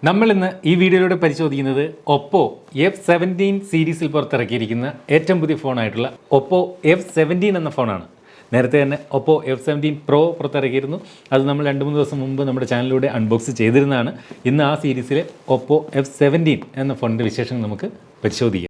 നമ്മൾ ഇന്ന് ഈ വീഡിയോയിലൂടെ പരിശോധിക്കുന്നത് ഒപ്പോ F17 സീരീസിൽ പുറത്തിറക്കിയിരിക്കുന്ന ഏറ്റവും പുതിയ ഫോണായിട്ടുള്ള ഒപ്പോ F17 എന്ന ഫോണാണ്. നേരത്തെ തന്നെ ഒപ്പോ F17 Pro പുറത്തിറക്കിയിരുന്നു. അത് നമ്മൾ 2-3 ദിവസം മുമ്പ് നമ്മുടെ ചാനലിലൂടെ അൺബോക്സ് ചെയ്തിരുന്നതാണ്. ഇന്ന് ആ സീരീസിലെ ഒപ്പോ F17 എന്ന ഫോണിൻ്റെ വിശേഷങ്ങൾ നമുക്ക് പരിശോധിക്കാം.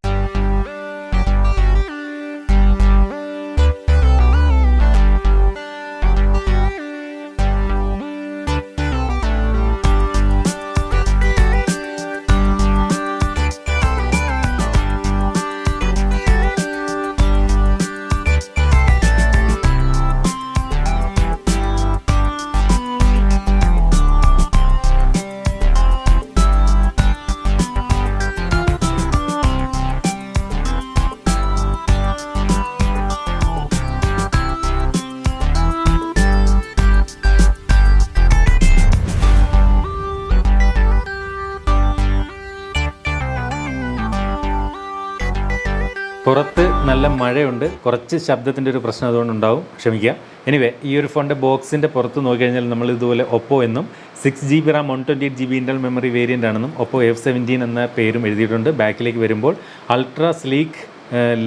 പുറത്ത് നല്ല മഴയുണ്ട്, കുറച്ച് ശബ്ദത്തിൻ്റെ ഒരു പ്രശ്നം അതുകൊണ്ടുണ്ടാവും, ക്ഷമിക്കുക. എനിവേ, ഈ ഒരു ഫോണിൻ്റെ ബോക്സിൻ്റെ പുറത്ത് നോക്കിക്കഴിഞ്ഞാൽ നമ്മൾ ഇതുപോലെ ഒപ്പോ എന്നും 6GB RAM 128GB internal memory variant ആണെന്നും ഒപ്പോ F17 എന്ന പേരും എഴുതിയിട്ടുണ്ട്. ബാക്കിലേക്ക് വരുമ്പോൾ അൾട്രാ സ്ലീക്ക്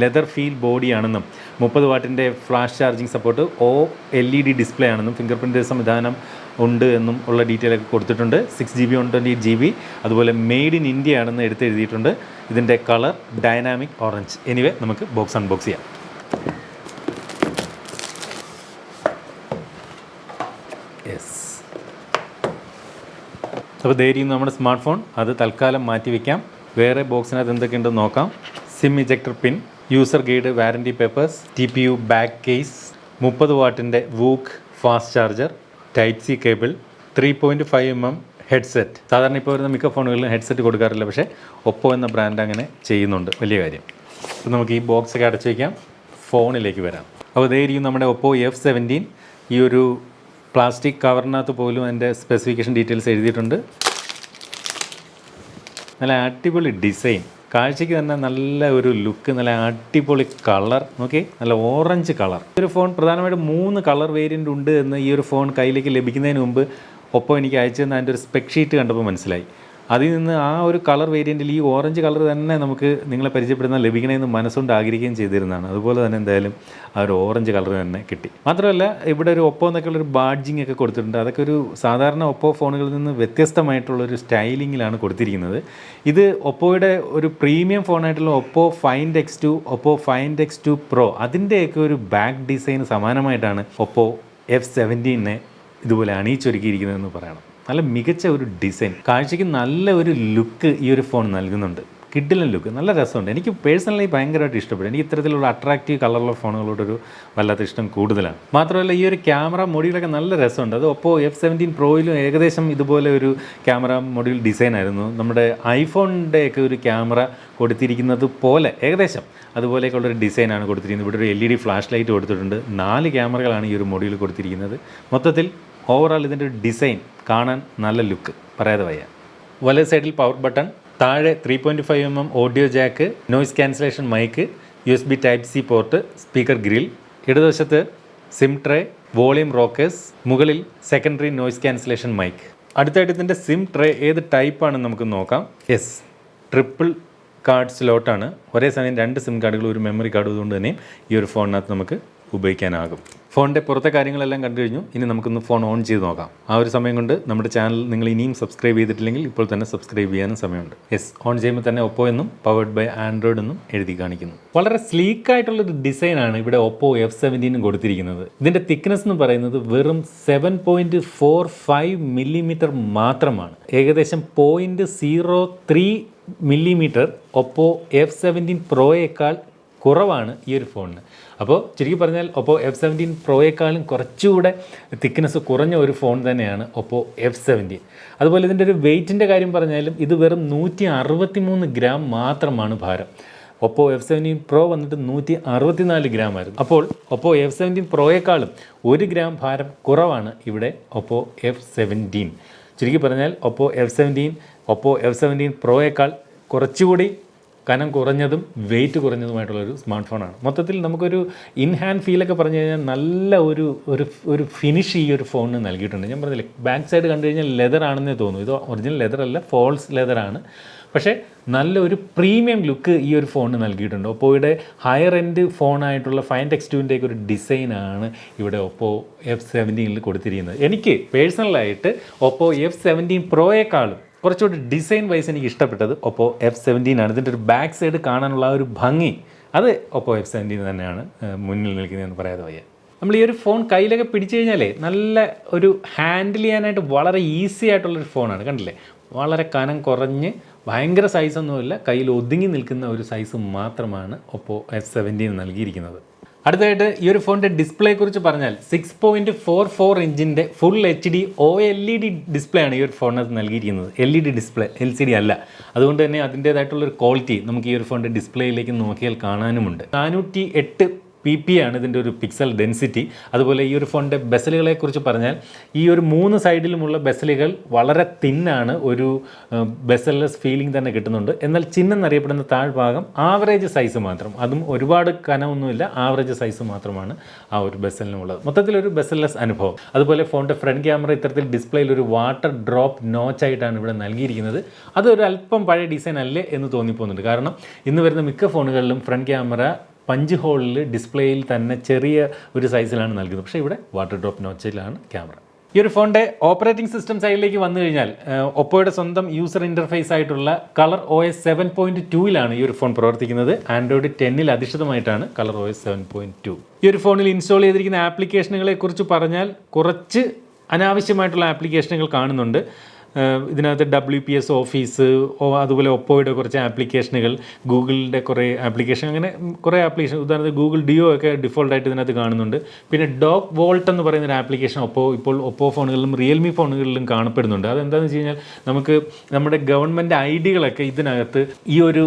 ലെതർ ഫീൽ ബോഡിയാണെന്നും 30 വാട്ടിൻ്റെ flash charging support, OLED display ആണെന്നും ഫിംഗർ പ്രിൻ്റ് സംവിധാനം ഉണ്ട് എന്നും ഉള്ള ഡീറ്റെയിൽ ഒക്കെ കൊടുത്തിട്ടുണ്ട്. 6GB 128GB, അതുപോലെ മെയ്ഡ് ഇൻ ഇന്ത്യ ആണെന്ന് എഴുതിയിട്ടുണ്ട്. ഇതിൻ്റെ കളർ ഡൈനാമിക് ഓറഞ്ച്. എനിവേ, നമുക്ക് ബോക്സ് അൺബോക്സ് ചെയ്യാം. യെസ്, അപ്പോൾ ധൈര്യം നമ്മുടെ സ്മാർട്ട് ഫോൺ അത് തൽക്കാലം മാറ്റി വയ്ക്കാം. വേറെ ബോക്സിനകത്ത് എന്തൊക്കെയുണ്ടെന്ന് നോക്കാം. Sim ejector pin, user guide, warranty papers, TPU back case, 30 വാട്ടിൻ്റെ VOOC fast charger, type C cable, 3.5mm headset. സാധാരണ ഇപ്പോൾ വരുന്ന മിക്ക ഫോണുകളിലും ഹെഡ്സെറ്റ് കൊടുക്കാറില്ല, പക്ഷേ ഒപ്പോ എന്ന ബ്രാൻഡ് അങ്ങനെ ചെയ്യുന്നുണ്ട്, വലിയ കാര്യം. അപ്പോൾ നമുക്ക് ഈ ബോക്സൊക്കെ അടച്ചു വയ്ക്കാം, ഫോണിലേക്ക് വരാം. അപ്പോൾ ഇതായിരിക്കും നമ്മുടെ ഒപ്പോ F17. ഈ ഒരു പ്ലാസ്റ്റിക് കവറിനകത്ത് പോലും അതിൻ്റെ സ്പെസിഫിക്കേഷൻ ഡീറ്റെയിൽസ് എഴുതിയിട്ടുണ്ട്. നല്ല അടിപൊളി ഡിസൈൻ, കാഴ്ചയ്ക്ക് തന്നെ നല്ല ഒരു ലുക്ക്, നല്ല അടിപൊളി കളർ. നോക്കി, നല്ല ഓറഞ്ച് കളർ. ഈ ഒരു ഫോൺ പ്രധാനമായിട്ടും 3 കളർ വേരിയൻ്റ് ഉണ്ട് എന്ന് ഈ ഒരു ഫോൺ കയ്യിലേക്ക് ലഭിക്കുന്നതിന് മുമ്പ് ഒപ്പം എനിക്ക് അയച്ചു തന്ന അതിൻ്റെ ഒരു സ്പെക് ഷീറ്റ് കണ്ടപ്പോൾ മനസ്സിലായി. അതിൽ നിന്ന് ആ ഒരു കളർ വേരിയൻറ്റിൽ ഈ ഓറഞ്ച് കളർ തന്നെ നമുക്ക് നിങ്ങളെ പരിചയപ്പെടുന്ന ലഭിക്കണമെന്ന് മനസ്സുകൊണ്ട് ആഗ്രഹിക്കുകയും ചെയ്തിരുന്നതാണ്. അതുപോലെ തന്നെ എന്തായാലും ആ ഒരു ഓറഞ്ച് കളർ തന്നെ കിട്ടി. മാത്രമല്ല, ഇവിടെ ഒരു ഒപ്പോ എന്നൊക്കെയുള്ളൊരു ബാഡ്ജിങ് ഒക്കെ കൊടുത്തിട്ടുണ്ട്. അതൊക്കെ ഒരു സാധാരണ ഒപ്പോ ഫോണുകളിൽ നിന്ന് വ്യത്യസ്തമായിട്ടുള്ളൊരു സ്റ്റൈലിങ്ങിലാണ് കൊടുത്തിരിക്കുന്നത്. ഇത് ഒപ്പോയുടെ ഒരു പ്രീമിയം ഫോണായിട്ടുള്ള Oppo Find X2, Oppo Find X2 Pro, അതിൻ്റെയൊക്കെ ഒരു ബാക്ക് ഡിസൈൻ സമാനമായിട്ടാണ് ഒപ്പോ F17 ഇതുപോലെ അണിയിച്ചൊരുക്കിയിരിക്കുന്നതെന്ന് പറയണം. നല്ല മികച്ച ഒരു ഡിസൈൻ, കാഴ്ചയ്ക്ക് നല്ല ഒരു ലുക്ക് ഈ ഒരു ഫോൺ നൽകുന്നുണ്ട്. കിഡിലൻ ലുക്ക്, നല്ല രസമുണ്ട്. എനിക്ക് പേഴ്സണലി ഭയങ്കരമായിട്ട് ഇഷ്ടപ്പെട്ടു. എനിക്ക് ഇത്തരത്തിലുള്ള അട്രാക്റ്റീവ് കളറുള്ള ഫോണുകളോടൊരു വല്ലാത്ത ഇഷ്ടം കൂടുതലാണ്. മാത്രമല്ല, ഈ ഒരു ക്യാമറ മൊഡ്യൂളൊക്കെ നല്ല രസമുണ്ട്. അത് ഒപ്പോ F17 Proയിലും ഏകദേശം ഇതുപോലെ ഒരു ക്യാമറ മൊഡ്യൂൾ ഡിസൈൻ ആയിരുന്നു. നമ്മുടെ ഐഫോണിൻ്റെയൊക്കെ ഒരു ക്യാമറ കൊടുത്തിരിക്കുന്നത് പോലെ ഏകദേശം അതുപോലെയൊക്കെയുള്ളൊരു ഡിസൈനാണ് കൊടുത്തിരിക്കുന്നത്. ഇവിടെ ഒരു LED ഫ്ലാഷ് ലൈറ്റ് കൊടുത്തിട്ടുണ്ട്. 4 ക്യാമറകളാണ് ഈ ഒരു മൊഡ്യൂൾ കൊടുത്തിരിക്കുന്നത്. മൊത്തത്തിൽ ഓവറോൾ ഇതിൻ്റെ ഒരു ഡിസൈൻ കാണാൻ നല്ല ലുക്ക്, പറയാതെ വയ്യ. വലത് സൈഡിൽ പവർ ബട്ടൺ, താഴെ 3.5mm audio jack, noise cancellation mic, USB Type C port, speaker grill, ഇടതുവശത്ത് സിം ട്രേ, വോളിയം റോക്കേഴ്സ്, മുകളിൽ സെക്കൻഡറി നോയ്സ് ക്യാൻസലേഷൻ മൈക്ക്. അടുത്തായിട്ട് ഇതിൻ്റെ സിം ട്രേ ഏത് ടൈപ്പാണെന്ന് നമുക്ക് നോക്കാം. യെസ്, ട്രിപ്പിൾ കാർഡ് സ്ലോട്ടാണ്. ഒരേ സമയം 2 സിം കാർഡുകൾ, ഒരു മെമ്മറി കാർഡ് കൊണ്ട് തന്നെയും ഈ ഒരു ഫോണിനകത്ത് നമുക്ക് ഉപയോഗിക്കാനാകും. ഫോണിൻ്റെ പുറത്തെ കാര്യങ്ങളെല്ലാം കണ്ടു കഴിഞ്ഞു. ഇനി നമുക്കൊന്ന് ഫോൺ ഓൺ ചെയ്ത് നോക്കാം. ആ ഒരു സമയം കൊണ്ട് നമ്മുടെ ചാനൽ നിങ്ങൾ ഇനിയും സബ്സ്ക്രൈബ് ചെയ്തിട്ടില്ലെങ്കിൽ ഇപ്പോൾ തന്നെ സബ്സ്ക്രൈബ് ചെയ്യാനും സമയമുണ്ട്. യെസ്, ഓൺ ചെയ്യുമ്പോൾ തന്നെ ഒപ്പോ എന്നും പവേർഡ് ബൈ ആൻഡ്രോയിഡ് എന്നും എഴുതി കാണിക്കുന്നു. വളരെ സ്ലീക്കായിട്ടുള്ളൊരു ഡിസൈനാണ് ഇവിടെ ഒപ്പോ F17 കൊടുത്തിരിക്കുന്നത്. ഇതിൻ്റെ തിക്നെസ് എന്ന് പറയുന്നത് വെറും 7.45 mm മാത്രമാണ്. ഏകദേശം 0.03 mm ഒപ്പോ F17 Proയേക്കാൾ കുറവാണ് ഈ ഒരു ഫോണിന്. അപ്പോൾ ചുരുക്കി പറഞ്ഞാൽ ഒപ്പോ F17 Proയേക്കാളും കുറച്ചുകൂടെ തിക്നെസ് കുറഞ്ഞ ഒരു ഫോൺ തന്നെയാണ് ഒപ്പോ F17. അതുപോലെ ഇതിൻ്റെ ഒരു വെയ്റ്റിൻ്റെ കാര്യം പറഞ്ഞാലും ഇത് വെറും 163 ഗ്രാം മാത്രമാണ് ഭാരം. ഒപ്പോ F17 Pro വന്നിട്ട് 164 ഗ്രാം ആയിരുന്നു. അപ്പോൾ ഒപ്പോ F17 Proയേക്കാളും 1 ഗ്രാം ഭാരം കുറവാണ് ഇവിടെ ഒപ്പോ F17. ചുരുക്കി പറഞ്ഞാൽ ഒപ്പോ F17 Proയേക്കാൾ കുറച്ചുകൂടി കനം കുറഞ്ഞതും വെയിറ്റ് കുറഞ്ഞതുമായിട്ടുള്ളൊരു സ്മാർട്ട് ഫോണാണ്. മൊത്തത്തിൽ നമുക്കൊരു ഇൻ ഹാൻഡ് ഫീലൊക്കെ പറഞ്ഞു കഴിഞ്ഞാൽ നല്ല ഒരു ഫിനിഷ് ഈ ഒരു ഫോണിന് നൽകിയിട്ടുണ്ട്. ഞാൻ പറഞ്ഞില്ലേ, ബാക്ക് സൈഡ് കണ്ടു കഴിഞ്ഞാൽ ലെതർ ആണെന്നേ തോന്നും. ഇത് ഒറിജിനൽ ലെതർ അല്ല, ഫോൾസ് ലെതറാണ്. പക്ഷേ നല്ലൊരു പ്രീമിയം ലുക്ക് ഈ ഒരു ഫോണിന് നൽകിയിട്ടുണ്ട്. ഒപ്പോയുടെ ഹയർ എൻഡ് ഫോണായിട്ടുള്ള 5X2 ഒരു ഡിസൈനാണ് ഇവിടെ ഒപ്പോ F17 കൊടുത്തിരിക്കുന്നത്. എനിക്ക് പേഴ്സണലായിട്ട് ഒപ്പോ F17 പ്രോയേക്കാളും കുറച്ചുകൂടി ഡിസൈൻ വൈസ് എനിക്ക് ഇഷ്ടപ്പെട്ടത് ഒപ്പോ F17 ആണ്. ഇതിൻ്റെ ഒരു ബാക്ക് സൈഡ് കാണാനുള്ള ആ ഒരു ഭംഗി, അത് ഒപ്പോ F17 തന്നെയാണ് മുന്നിൽ നിൽക്കുന്നതെന്ന് പറയാതെ വയ്യ. നമ്മൾ ഈ ഒരു ഫോൺ കയ്യിലൊക്കെ പിടിച്ചു കഴിഞ്ഞാലേ നല്ല ഒരു ഹാൻഡിൽ ചെയ്യാനായിട്ട് വളരെ ഈസി ആയിട്ടുള്ളൊരു ഫോണാണ്. കണ്ടില്ലേ, വളരെ കനം കുറഞ്ഞ് ഭയങ്കര സൈസൊന്നുമില്ല, കയ്യിൽ ഒതുങ്ങി നിൽക്കുന്ന ഒരു സൈസ് മാത്രമാണ് ഒപ്പോ F17 നൽകിയിരിക്കുന്നത്. അടുത്തതായിട്ട് ഈ ഒരു ഫോണിൻ്റെ ഡിസ്പ്ലേയെക്കുറിച്ച് പറഞ്ഞാൽ 6.44 ഇഞ്ചിൻ്റെ ഫുൾ HD OLED ഡിസ്പ്ലേ ആണ് ഈ ഒരു ഫോണിനകത്ത് നൽകിയിരിക്കുന്നത്. LED ഡിസ്പ്ലേ, LCD അല്ല. അതുകൊണ്ട് തന്നെ അതിൻ്റേതായിട്ടുള്ളൊരു ക്വാളിറ്റി നമുക്ക് ഈ ഒരു ഫോണിൻ്റെ ഡിസ്പ്ലേയിലേക്ക് നോക്കിയാൽ കാണാനുമുണ്ട്. 408 PP ആണ് ഇതിൻ്റെ ഒരു പിക്സൽ ഡെൻസിറ്റി. അതുപോലെ ഈ ഒരു ഫോണിൻ്റെ ബെസലുകളെക്കുറിച്ച് പറഞ്ഞാൽ ഈ ഒരു 3 സൈഡിലുമുള്ള ബെസലുകൾ വളരെ തിന്നാണ്, ഒരു ബെസൽലെസ് ഫീലിംഗ് തന്നെ കിട്ടുന്നുണ്ട്. എന്നാൽ ചിഹ്നെന്നറിയപ്പെടുന്ന താഴ്ഭാഗം ആവറേജ് സൈസ് മാത്രം, അതും ഒരുപാട് കനമൊന്നുമില്ല, ആവറേജ് സൈസ് മാത്രമാണ് ആ ഒരു ബെസലിനുള്ളത്. മൊത്തത്തിലൊരു ബെസൽലെസ് അനുഭവം. അതുപോലെ ഫോണിൻ്റെ ഫ്രണ്ട് ക്യാമറ ഇത്തരത്തിൽ ഡിസ്പ്ലേയിൽ ഒരു വാട്ടർ ഡ്രോപ്പ് നോച്ചായിട്ടാണ് ഇവിടെ നൽകിയിരിക്കുന്നത്. അതൊരു അല്പം പഴയ ഡിസൈൻ അല്ലേ എന്ന് തോന്നിപ്പോകുന്നുണ്ട്. കാരണം ഇന്ന് വരുന്ന മിക്ക ഫോണുകളിലും ഫ്രണ്ട് ക്യാമറ പഞ്ച് ഹോളിൽ ഡിസ്പ്ലേയിൽ തന്നെ ചെറിയ ഒരു സൈസിലാണ് നൽകുന്നത്. പക്ഷേ ഇവിടെ വാട്ടർ ഡ്രോപ്പ് നോച്ചിലാണ് ക്യാമറ. ഈ ഒരു ഫോണിൻ്റെ ഓപ്പറേറ്റിംഗ് സിസ്റ്റം സൈഡിലേക്ക് വന്നു കഴിഞ്ഞാൽ ഒപ്പോയുടെ സ്വന്തം യൂസർ ഇൻ്റർഫേസ് ആയിട്ടുള്ള കളർ OS 7.2 ഈ ഒരു ഫോൺ പ്രവർത്തിക്കുന്നത്. ആൻഡ്രോയിഡ് 10 അധിഷ്ഠിതമായിട്ടാണ് കളർ OS 7.2. ഈ ഒരു ഫോണിൽ ഇൻസ്റ്റാൾ ചെയ്തിരിക്കുന്ന ആപ്ലിക്കേഷനുകളെ കുറിച്ച് പറഞ്ഞാൽ കുറച്ച് അനാവശ്യമായിട്ടുള്ള ആപ്ലിക്കേഷനുകൾ കാണുന്നുണ്ട്. ഇതിനകത്ത് WPS ഓഫീസ്, അതുപോലെ ഒപ്പോയുടെ കുറച്ച് ആപ്ലിക്കേഷനുകൾ, ഗൂഗിളിൻ്റെ കുറേ ആപ്ലിക്കേഷൻ, അങ്ങനെ കുറേ ആപ്ലിക്കേഷൻ, ഉദാഹരണത്തിന് ഗൂഗിൾ ഡിയോ ഒക്കെ ഡിഫോൾട്ടായിട്ട് ഇതിനകത്ത് കാണുന്നുണ്ട്. പിന്നെ ഡോഗ് വോൾട്ട് എന്ന് പറയുന്നൊരു ആപ്ലിക്കേഷൻ ഇപ്പോൾ ഒപ്പോ ഫോണുകളിലും റിയൽമി ഫോണുകളിലും കാണപ്പെടുന്നുണ്ട്. അതെന്താണെന്ന് വെച്ച് കഴിഞ്ഞാൽ നമുക്ക് നമ്മുടെ ഗവൺമെൻറ് ഐഡികളൊക്കെ ഇതിനകത്ത് ഈ ഒരു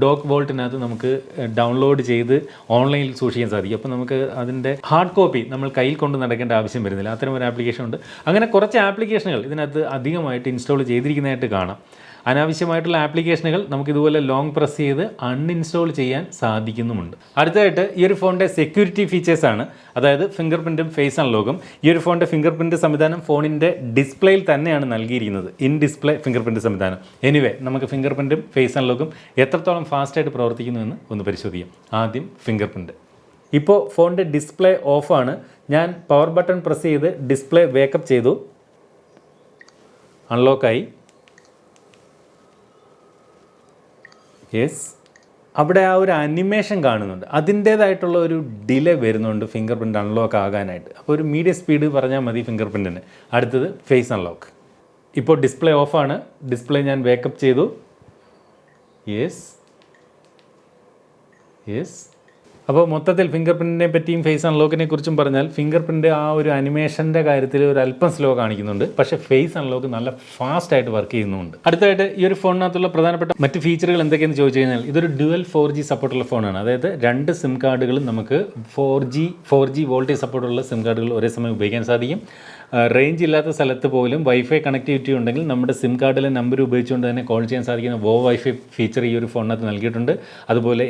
ഡോഗ് വോൾട്ടിനകത്ത് നമുക്ക് ഡൗൺലോഡ് ചെയ്ത് ഓൺലൈനിൽ സൂക്ഷിക്കാൻ സാധിക്കും. അപ്പോൾ നമുക്ക് അതിൻ്റെ ഹാർഡ് കോപ്പി നമ്മൾ കയ്യിൽ കൊണ്ട് നടക്കേണ്ട ആവശ്യം വരുന്നില്ല. അത്തരം ഒരു ആപ്ലിക്കേഷൻ ഉണ്ട്. അങ്ങനെ കുറച്ച് ആപ്ലിക്കേഷനുകൾ ഇതിനകത്ത് അധികമായിട്ട് ഇൻസ്റ്റാൾ ചെയ്തിരിക്കുന്നതായിട്ട് കാണാം. അനാവശ്യമായിട്ടുള്ള ആപ്ലിക്കേഷനുകൾ നമുക്കിതുപോലെ ലോങ് പ്രസ് ചെയ്ത് അൺഇൻസ്റ്റാൾ ചെയ്യാൻ സാധിക്കുന്നുമുണ്ട്. അടുത്തതായിട്ട് ഈ ഒരു ഫോണിൻ്റെ സെക്യൂരിറ്റി ഫീച്ചേഴ്സാണ്. അതായത് ഫിംഗർ പ്രിൻറ്റും ഫേസ് അൺലോക്കും. ഈ ഒരു ഫോണിൻ്റെ ഫിംഗർ പ്രിൻറ്റ് സംവിധാനം ഫോണിൻ്റെ ഡിസ്പ്ലേയിൽ തന്നെയാണ് നൽകിയിരിക്കുന്നത്. ഇൻ ഡിസ്പ്ലേ ഫിംഗർ പ്രിൻറ്റ് സംവിധാനം. എനിവേ, നമുക്ക് ഫിംഗർ പ്രിൻറ്റും ഫേസ് അൺലോക്കും എത്രത്തോളം ഫാസ്റ്റായിട്ട് പ്രവർത്തിക്കുന്നുവെന്ന് ഒന്ന് പരിശോധിക്കാം. ആദ്യം ഫിംഗർ പ്രിൻറ്റ്. ഇപ്പോൾ ഫോണിൻ്റെ ഡിസ്പ്ലേ ഓഫാണ്. ഞാൻ പവർ ബട്ടൺ പ്രസ് ചെയ്ത് ഡിസ്പ്ലേ വേക്കപ്പ് ചെയ്തു, അൺലോക്കായി. യെസ്, അവിടെ ആ ഒരു അനിമേഷൻ കാണുന്നുണ്ട്. അതിൻ്റേതായിട്ടുള്ള ഒരു ഡിലേ വരുന്നുണ്ട് ഫിംഗർ പ്രിൻ്റ് അൺലോക്ക് ആകാനായിട്ട്. അപ്പോൾ ഒരു മീഡിയം സ്പീഡ് പറഞ്ഞാൽ മതി ഫിംഗർ പ്രിൻറ്റിന്. അടുത്തത് ഫേസ് അൺലോക്ക്. ഇപ്പോൾ ഡിസ്പ്ലേ ഓഫാണ്. ഡിസ്പ്ലേ ഞാൻ വേക്കപ്പ് ചെയ്തു. Yes yes. അപ്പോൾ മൊത്തത്തിൽ ഫിംഗർ പ്രിൻറ്റിനെ പറ്റിയും ഫേസ് അൺലോക്കിനെ കുറിച്ചും പറഞ്ഞാൽ ഫിംഗർ പ്രിൻറ്റ് ആ ഒരു അനിമേഷൻ്റെ കാര്യത്തിൽ ഒരു അല്പം സ്ലോ കാണിക്കുന്നുണ്ട്. പക്ഷേ ഫേസ് അൺലോക്ക് നല്ല ഫാസ്റ്റായിട്ട് വർക്ക് ചെയ്യുന്നുണ്ട്. അടുത്തായിട്ട് ഈ ഒരു ഫോണിനകത്തുള്ള പ്രധാനപ്പെട്ട മറ്റ് ഫീച്ചറുകൾ എന്തൊക്കെയെന്ന് ചോദിച്ചു കഴിഞ്ഞാൽ ഇതൊരു ഡ്യുവൽ 4G സപ്പോർട്ടുള്ള ഫോണാണ്. അതായത് 2 സിം കാർഡുകളും നമുക്ക് 4G വോൾട്ടേജ് സപ്പോർട്ടുള്ള സിം കാർഡുകൾ ഒരേ സമയം ഉപയോഗിക്കാൻ സാധിക്കും. റേഞ്ച് ഇല്ലാത്ത സ്ഥലത്ത് പോലും വൈഫൈ കണക്ടിവിറ്റി ഉണ്ടെങ്കിൽ നമ്മുടെ സിം കാർഡിലെ നമ്പർ ഉപയോഗിച്ചുകൊണ്ട് തന്നെ കോൾ ചെയ്യാൻ സാധിക്കുന്ന വൈഫൈ ഫീച്ചർ ഈ ഒരു ഫോണിനകത്ത് നൽകിയിട്ടുണ്ട്. അതുപോലെ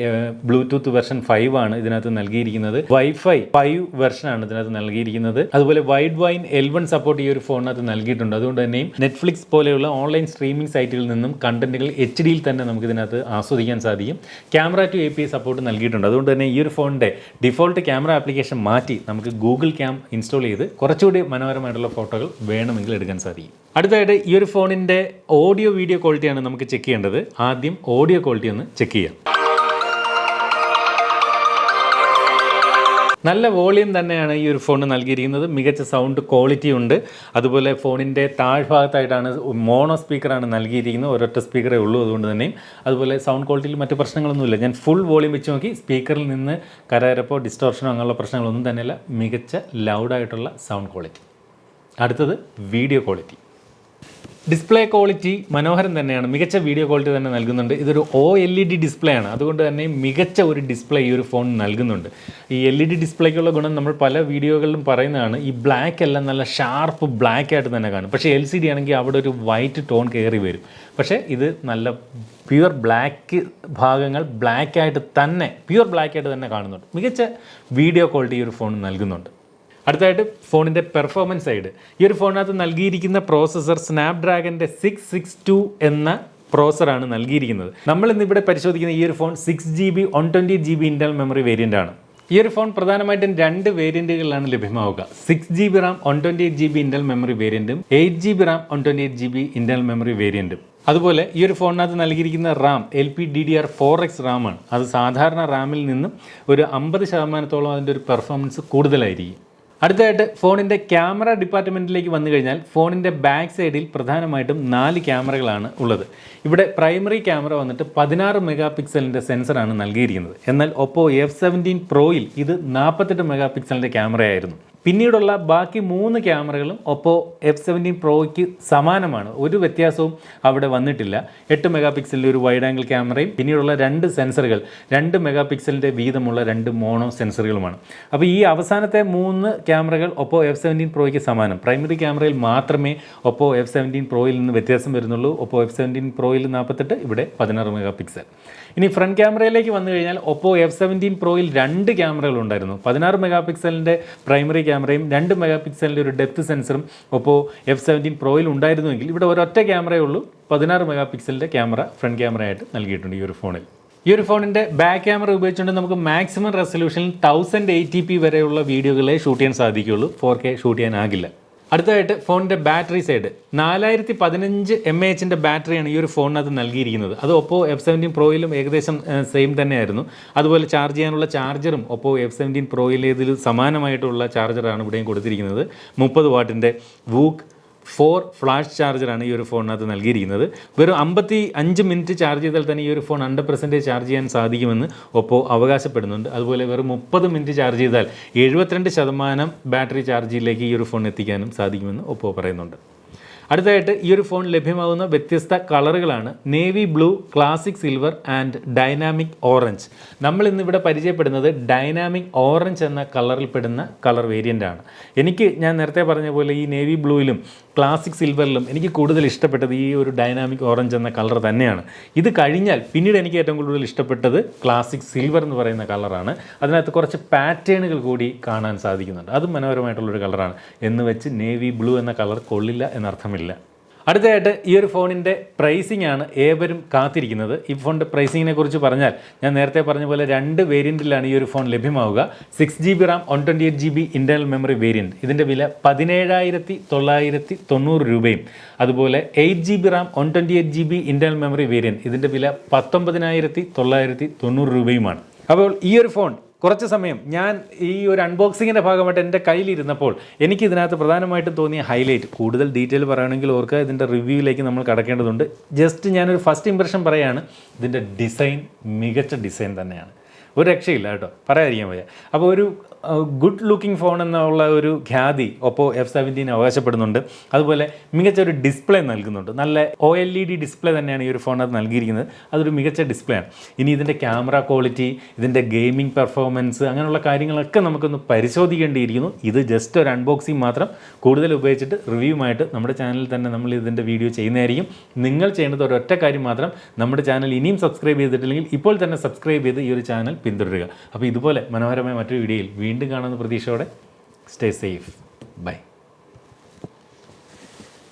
ബ്ലൂടൂത്ത് വെർഷൻ 5 ആണ് ഇതിനകത്ത് നൽകിയിരിക്കുന്നത്. വൈഫൈ 5 വെർഷനാണ് ഇതിനകത്ത് നൽകിയിരിക്കുന്നത്. അതുപോലെ വൈഡ് വൈൻ L1 സപ്പോർട്ട് ഈ ഒരു ഫോണിനകത്ത് നൽകിയിട്ടുണ്ട്. അതുകൊണ്ട് തന്നെയും നെറ്റ്ഫ്ലിക്സ് പോലെയുള്ള ഓൺലൈൻ സ്ട്രീമിംഗ് സൈറ്റുകളിൽ നിന്നും കണ്ടന്റുകൾ HDയിൽ തന്നെ നമുക്ക് ഇതിനകത്ത് ആസ്വദിക്കാൻ സാധിക്കും. ക്യാമറ ടു API സപ്പോർട്ട് നൽകിയിട്ടുണ്ട്. അതുകൊണ്ട് തന്നെ ഈ ഒരു ഫോണിൻ്റെ ഡിഫോൾട്ട് ക്യാമറ ആപ്ലിക്കേഷൻ മാറ്റി നമുക്ക് ഗൂഗിൾ ക്യാം ഇൻസ്റ്റാൾ ചെയ്ത് കുറച്ചുകൂടി മനോഹരമായിട്ടുള്ള ഫോട്ടോകൾ വേണമെങ്കിൽ എടുക്കാൻ സാധിക്കും. അടുത്തതായിട്ട് ഈ ഒരു ഫോണിൻ്റെ ഓഡിയോ വീഡിയോ ക്വാളിറ്റിയാണ് നമുക്ക് ചെക്ക് ചെയ്യേണ്ടത്. ആദ്യം ഓഡിയോ ക്വാളിറ്റി ഒന്ന് ചെക്ക് ചെയ്യാം. നല്ല വോളിയം തന്നെയാണ് ഈ ഒരു ഫോൺ നൽകിയിരിക്കുന്നത്. മികച്ച സൗണ്ട് ക്വാളിറ്റി ഉണ്ട്. അതുപോലെ ഫോണിൻ്റെ താഴ്ഭാഗത്തായിട്ടാണ് മോണോ സ്പീക്കറാണ് നൽകിയിരിക്കുന്നത്. ഒരൊറ്റ സ്പീക്കറേ ഉള്ളൂ. അതുകൊണ്ട് തന്നെയും അതുപോലെ സൗണ്ട് ക്വാളിറ്റിയിൽ മറ്റ് പ്രശ്നങ്ങളൊന്നുമില്ല. ഞാൻ ഫുൾ വോളിയം വെച്ച് നോക്കി, സ്പീക്കറിൽ നിന്ന് കരകരപ്പോ ഡിസ്റ്റോർഷനോ അങ്ങനെയുള്ള പ്രശ്നങ്ങളൊന്നും തന്നെയല്ല. മികച്ച ലൗഡായിട്ടുള്ള സൗണ്ട് ക്വാളിറ്റി. അടുത്തത് വീഡിയോ ക്വാളിറ്റി. ഡിസ്പ്ലേ ക്വാളിറ്റി മനോഹരം തന്നെയാണ്, മികച്ച വീഡിയോ ക്വാളിറ്റി തന്നെ നൽകുന്നുണ്ട്. ഇതൊരു OLED ഡിസ്പ്ലേ ആണ്, അതുകൊണ്ട് തന്നെ മികച്ച ഒരു ഡിസ്പ്ലേ ഈ ഒരു ഫോൺ നൽകുന്നുണ്ട്. ഈ LED ഡിസ്പ്ലേക്കുള്ള ഗുണം നമ്മൾ പല വീഡിയോകളിലും പറയുന്നതാണ്, ഈ ബ്ലാക്ക് എല്ലാം നല്ല ഷാർപ്പ് ബ്ലാക്ക് ആയിട്ട് തന്നെ കാണും. പക്ഷേ LCD ആണെങ്കിൽ അവിടെ ഒരു വൈറ്റ് ടോൺ കയറി വരും. പക്ഷേ ഇത് നല്ല പ്യുവർ ബ്ലാക്ക് ഭാഗങ്ങൾ ബ്ലാക്കായിട്ട് തന്നെ, പ്യുവർ ബ്ലാക്കായിട്ട് തന്നെ കാണുന്നുണ്ട്. മികച്ച വീഡിയോ ക്വാളിറ്റി ഈ ഒരു ഫോൺ നൽകുന്നുണ്ട്. അടുത്തായിട്ട് ഫോണിൻ്റെ പെർഫോമൻസ് സൈഡ്. ഈ ഒരു ഫോണിനകത്ത് നൽകിയിരിക്കുന്ന പ്രോസസ്സർ സ്നാപ്ഡ്രാഗൻ്റെ 662 എന്ന പ്രോസറാണ് നൽകിയിരിക്കുന്നത്. നമ്മൾ ഇന്നിവിടെ പരിശോധിക്കുന്ന ഈ ഒരു phone 6GB 128GB internal memory variant ആണ്. ഈ ഒരു ഫോൺ പ്രധാനമായിട്ടും 2 വേരിയൻറ്റുകളിലാണ് ലഭ്യമാവുക. 6GB RAM 128GB internal memory വേരിയൻറ്റും 8GB RAM 128GB internal memory വേരിയൻറ്റും. അതുപോലെ ഈ ഒരു ഫോണിനകത്ത് നൽകിയിരിക്കുന്ന റാം LPDDR4X റാമാണ്. അത് സാധാരണ റാമിൽ നിന്നും ഒരു 50% അതിൻ്റെ ഒരു പെർഫോമൻസ് കൂടുതലായിരിക്കും. അടുത്തതായിട്ട് ഫോണിൻ്റെ ക്യാമറ ഡിപ്പാർട്ട്മെൻറ്റിലേക്ക് വന്നു കഴിഞ്ഞാൽ ഫോണിൻ്റെ ബാക്ക് സൈഡിൽ പ്രധാനമായിട്ടും 4 ക്യാമറകളാണ് ഉള്ളത്. ഇവിടെ പ്രൈമറി ക്യാമറ വന്നിട്ട് 16 മെഗാ പിക്സലിൻ്റെ സെൻസറാണ് നൽകിയിരിക്കുന്നത്. എന്നാൽ ഒപ്പോ F17 പ്രോയിൽ ഇത് 48 മെഗാ പിക്സലിൻ്റെ ക്യാമറയായിരുന്നു. പിന്നീടുള്ള ബാക്കി 3 ക്യാമറകളും ഒപ്പോ F17 പ്രോയ്ക്ക് സമാനമാണ്, ഒരു വ്യത്യാസവും അവിടെ വന്നിട്ടില്ല. 8 മെഗാ പിക്സലിൻ്റെ ഒരു വൈഡ് ആംഗിൾ ക്യാമറയും പിന്നീടുള്ള 2 സെൻസറുകൾ 2 മെഗാ പിക്സലിൻ്റെ വീതമുള്ള 2 മോണോ സെൻസറുകളുമാണ്. അപ്പോൾ ഈ അവസാനത്തെ 3 ക്യാമറകൾ ഒപ്പോ F17 പ്രോയ്ക്ക് സമാനം. പ്രൈമറി ക്യാമറയിൽ മാത്രമേ ഒപ്പോ F17 പ്രോയിൽ നിന്ന് വ്യത്യാസം വരുന്നുള്ളൂ. ഒപ്പോ F17 പ്രോയിൽ 48, ഇവിടെ 16 മെഗാ പിക്സൽ. ഇനി ഫ്രണ്ട് ക്യാമറയിലേക്ക് വന്നു കഴിഞ്ഞാൽ ഒപ്പോ F17 പ്രോയിൽ 2 ക്യാമറകൾ ഉണ്ടായിരുന്നു. 16 മെഗാ പിക്സലിൻ്റെ പ്രൈമറി ക്യാമറയും 2 മെഗാ പിക്സലിൻ്റെ ഒരു ഡെപ്ത് സെൻസറും ഒപ്പോ F17 പ്രോയിൽ ഉണ്ടായിരുന്നുവെങ്കിൽ ഇവിടെ ഒരൊറ്റ ക്യാമറയേ ഉള്ളൂ. 16 മെഗാ പിക്സലിൻ്റെ ക്യാമറ ഫ്രണ്ട് ക്യാമറയായിട്ട് നൽകിയിട്ടുണ്ട് ഈ ഒരു ഫോണിൽ. ഈ ഒരു ഫോണിൻ്റെ ബാക്ക് ക്യാമറ ഉപയോഗിച്ചുകൊണ്ട് നമുക്ക് മാക്സിമം റെസൊല്യൂഷനിൽ 1080p വരെയുള്ള വീഡിയോകളെ ഷൂട്ട് ചെയ്യാൻ സാധിക്കുകയുള്ളൂ. 4K shoot ചെയ്യാനാകില്ല. അടുത്തതായിട്ട് ഫോണിൻ്റെ ബാറ്ററി സൈഡ്. 4015 mAhൻ്റെ ബാറ്ററിയാണ് ഈ ഒരു ഫോണിനകത്ത് നൽകിയിരിക്കുന്നത്. അത് ഒപ്പോ F17 പ്രോയിലും ഏകദേശം സെയിം തന്നെയായിരുന്നു. അതുപോലെ ചാർജ് ചെയ്യാനുള്ള ചാർജറും ഒപ്പോ F17 പ്രോയിലേതിൽ സമാനമായിട്ടുള്ള ചാർജറാണ് ഇവിടെയും കൊടുത്തിരിക്കുന്നത്. 30 വാട്ടിൻ്റെ വൂക്ക് 4 ഫ്ലാഷ് ചാർജറാണ് ഈ ഒരു ഫോണിനകത്ത് നൽകിയിരിക്കുന്നത്. വെറും 55 മിനിറ്റ് ചാർജ് ചെയ്താൽ തന്നെ ഈ ഒരു ഫോൺ 100% ചാർജ് ചെയ്യാൻ സാധിക്കുമെന്ന് ഒപ്പോ അവകാശപ്പെടുന്നുണ്ട്. അതുപോലെ വെറും 30 മിനിറ്റ് ചാർജ് ചെയ്താൽ 72% ബാറ്ററി ചാർജിലേക്ക് ഈ ഒരു ഫോൺ എത്തിക്കാനും സാധിക്കുമെന്ന് ഒപ്പോ പറയുന്നുണ്ട്. അടുത്തതായിട്ട് ഈ ഒരു ഫോൺ ലഭ്യമാകുന്ന വ്യത്യസ്ത കളറുകളാണ് navy blue, classic silver and dynamic orange. നമ്മൾ ഇന്നിവിടെ പരിചയപ്പെടുന്നത് ഡൈനാമിക് ഓറഞ്ച് എന്ന കളറിൽപ്പെടുന്ന കളർ വേരിയൻ്റ് ആണ്. ഞാൻ നേരത്തെ പറഞ്ഞ പോലെ ഈ നേവി ബ്ലൂയിലും ക്ലാസിക് സിൽവറിലും എനിക്ക് കൂടുതൽ ഇഷ്ടപ്പെട്ടത് ഈ ഒരു ഡൈനാമിക് ഓറഞ്ച് എന്ന കളർ തന്നെയാണ്. ഇത് കഴിഞ്ഞാൽ പിന്നീട് എനിക്ക് ഏറ്റവും കൂടുതൽ ഇഷ്ടപ്പെട്ടത് ക്ലാസിക് സിൽവർ എന്ന് പറയുന്ന കളറാണ്. അതിനകത്ത് കുറച്ച് പാറ്റേണുകൾ കൂടി കാണാൻ സാധിക്കുന്നുണ്ട്. അതും മനോഹരമായിട്ടുള്ളൊരു കളറാണ്. എന്ന് വെച്ച് നേവി ബ്ലൂ എന്ന കളർ കൊള്ളില്ല എന്നർത്ഥമില്ല. അടുത്തതായിട്ട് ഈ ഒരു ഫോണിൻ്റെ പ്രൈസിംഗ് ആണ് ഏവരും കാത്തിരിക്കുന്നത്. ഈ ഫോണിൻ്റെ പ്രൈസിങ്ങിനെ കുറിച്ച് പറഞ്ഞാൽ ഞാൻ നേരത്തെ പറഞ്ഞ പോലെ 2 വേരിയൻറ്റിലാണ് ഈ ഒരു ഫോൺ ലഭ്യമാവുക. 6GB RAM 128GB internal memory variant, ഇതിൻ്റെ വില 17,990 രൂപയും. അതുപോലെ 8GB RAM 128GB internal memory variant, ഇതിൻ്റെ വില 19,990 രൂപയുമാണ്. അപ്പോൾ ഈ ഒരു ഫോൺ കുറച്ച് സമയം ഞാൻ ഈ ഒരു അൺബോക്സിങ്ങിൻ്റെ ഭാഗമായിട്ട് എൻ്റെ കയ്യിലിരുന്നപ്പോൾ എനിക്ക് ഇതിനകത്ത് പ്രധാനമായിട്ടും തോന്നിയ ഹൈലൈറ്റ്, കൂടുതൽ ഡീറ്റെയിൽ പറയുകയാണെങ്കിൽ ഓർക്കുക ഇതിൻ്റെ റിവ്യൂവിലേക്ക് നമ്മൾ കടക്കേണ്ടതുണ്ട്. ജസ്റ്റ് ഞാനൊരു ഫസ്റ്റ് ഇംപ്രഷൻ പറയുകയാണ്, ഇതിൻ്റെ ഡിസൈൻ മികച്ച ഡിസൈൻ തന്നെയാണ്, ഒരു രക്ഷയില്ല കേട്ടോ, പറയാതിരിക്കാൻ വയ്യ. അപ്പോൾ ഒരു ഗുഡ് ലുക്കിംഗ് ഫോൺ എന്നുള്ള ഒരു ഖ്യാതി ഒപ്പോ F17 അവകാശപ്പെടുന്നുണ്ട്. അതുപോലെ മികച്ച ഒരു ഡിസ്പ്ലേ നൽകുന്നുണ്ട്. നല്ല OLED ഡിസ്പ്ലേ തന്നെയാണ് ഈ ഒരു ഫോണിനകത്ത് നൽകിയിരിക്കുന്നത്. അതൊരു മികച്ച ഡിസ്പ്ലേ ആണ്. ഇനി ഇതിൻ്റെ ക്യാമറ ക്വാളിറ്റി, ഇതിൻ്റെ ഗെയിമിംഗ് പെർഫോമൻസ്, അങ്ങനെയുള്ള കാര്യങ്ങളൊക്കെ നമുക്കൊന്ന് പരിശോധിക്കേണ്ടിയിരിക്കുന്നു. ഇത് ജസ്റ്റ് ഒരു അൺബോക്സിങ് മാത്രം. കൂടുതൽ ഉപയോഗിച്ചിട്ട് റിവ്യൂമായിട്ട് നമ്മുടെ ചാനലിൽ തന്നെ നമ്മൾ ഇതിൻ്റെ വീഡിയോ ചെയ്യുന്നതായിരിക്കും. നിങ്ങൾ ചെയ്യേണ്ടത് ഒരൊറ്റ കാര്യം മാത്രം, നമ്മുടെ ചാനൽ ഇനിയും സബ്സ്ക്രൈബ് ചെയ്തിട്ടില്ലെങ്കിൽ ഇപ്പോൾ തന്നെ സബ്സ്ക്രൈബ് ചെയ്ത് ഈ ഒരു ചാനൽ പിന്തുടരുക. അപ്പോൾ ഇതുപോലെ മനോഹരമായ മറ്റൊരു വീഡിയോയിൽ വീണ്ടും കാണുന്ന പ്രതീക്ഷയോടെ സ്റ്റേ സേഫ്. ബൈ.